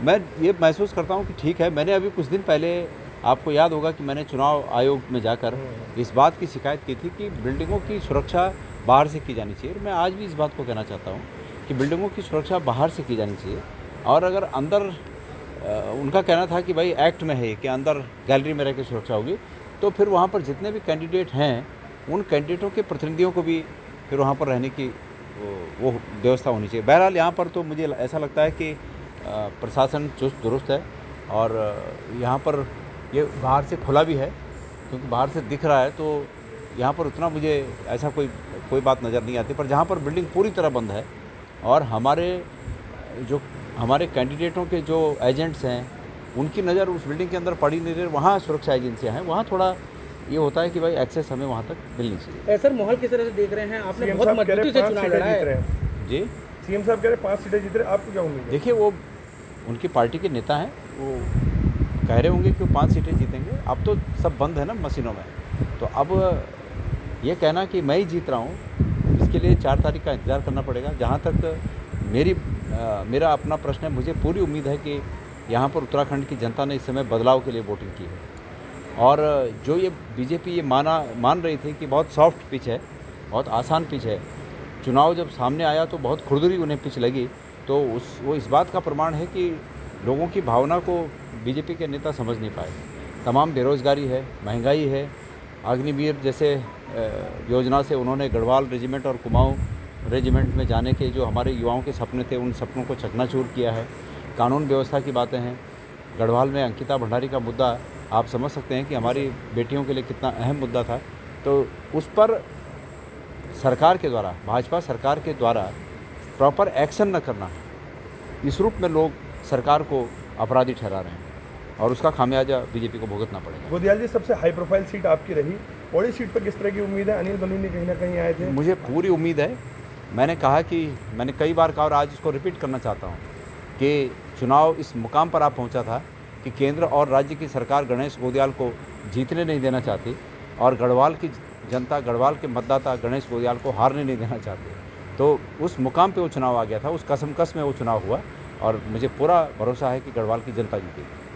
मैं ये महसूस करता हूँ कि ठीक है, मैंने अभी कुछ दिन पहले आपको याद होगा कि मैंने चुनाव आयोग में जाकर इस बात की शिकायत की थी कि बिल्डिंगों की सुरक्षा बाहर से की जानी चाहिए। मैं आज भी इस बात को कहना चाहता हूँ कि बिल्डिंगों की सुरक्षा बाहर से की जानी चाहिए, और अगर अंदर उनका कहना था कि भाई एक्ट में है कि अंदर गैलरी में रह के सुरक्षा होगी, तो फिर वहाँ पर जितने भी कैंडिडेट हैं उन कैंडिडेटों के प्रतिनिधियों को भी फिर वहाँ पर रहने की वो व्यवस्था होनी चाहिए। बहरहाल यहाँ पर तो मुझे ऐसा लगता है कि प्रशासन चुस्त दुरुस्त है, और यहाँ पर ये बाहर से खुला भी है, क्योंकि बाहर से दिख रहा है तो यहाँ पर उतना मुझे ऐसा कोई बात नज़र नहीं आती। पर जहाँ पर बिल्डिंग पूरी तरह बंद है और हमारे कैंडिडेटों के जो एजेंट्स हैं उनकी नज़र उस बिल्डिंग के अंदर पड़ी नहीं रही, वहाँ सुरक्षा एजेंसियाँ हैं, वहाँ थोड़ा ये होता है कि भाई एक्सेस हमें वहाँ तक मिलनी चाहिए। सर माहौल किस तरह से देख रहे हैं? आपने बहुत मजबूती से चुनाव लड़ा है। जी, सीएम साहब कह रहे 5 सीटें जीत रहे, आपको क्या उम्मीद है? देखिए, वो उनकी पार्टी के नेता हैं, वो कह रहे होंगे कि वो 5 सीटें जीतेंगे। अब तो सब बंद है ना मशीनों में, तो अब ये कहना कि मैं ही जीत रहा हूँ, इसके लिए 4 तारीख का इंतज़ार करना पड़ेगा। जहाँ तक मेरा अपना प्रश्न है, मुझे पूरी उम्मीद है कि यहाँ पर उत्तराखंड की जनता ने इस समय बदलाव के लिए वोटिंग की है, और जो ये बीजेपी ये मान रही थी कि बहुत सॉफ्ट पिच है, बहुत आसान पिच है, चुनाव जब सामने आया तो बहुत खुरदरी उन्हें पिच लगी। तो वो इस बात का प्रमाण है कि लोगों की भावना को बीजेपी के नेता समझ नहीं पाए। तमाम बेरोज़गारी है, महंगाई है, अग्निवीर जैसे योजना से उन्होंने गढ़वाल रेजिमेंट और कुमाऊं रेजिमेंट में जाने के जो हमारे युवाओं के सपने थे, उन सपनों को चकनाचूर किया है। कानून व्यवस्था की बातें हैं, गढ़वाल में अंकिता भंडारी का मुद्दा आप समझ सकते हैं कि हमारी बेटियों के लिए कितना अहम मुद्दा था। तो उस पर सरकार के द्वारा, भाजपा सरकार के द्वारा प्रॉपर एक्शन न करना, इस रूप में लोग सरकार को अपराधी ठहरा रहे हैं, और उसका खामियाजा बीजेपी को भुगतना पड़ेगा। गोदियाल जी, सबसे हाई प्रोफाइल सीट आपकी रही, बड़ी सीट पर किस तरह की उम्मीद है? अनिल बलूनी कहीं ना कहीं आए थे। मुझे पूरी उम्मीद है। मैंने कहा कि मैंने कई बार कहा और आज इसको रिपीट करना चाहता हूँ कि चुनाव इस मुकाम पर आप पहुँचा था कि केंद्र और राज्य की सरकार गणेश गोदियाल को जीतने नहीं देना चाहती, और गढ़वाल की जनता, गढ़वाल के मतदाता गणेश गोदियाल को हारने नहीं देना चाहते। तो उस मुकाम पे वो चुनाव आ गया था, उस कसम में वो चुनाव हुआ, और मुझे पूरा भरोसा है कि गढ़वाल की जनता जीतेगी।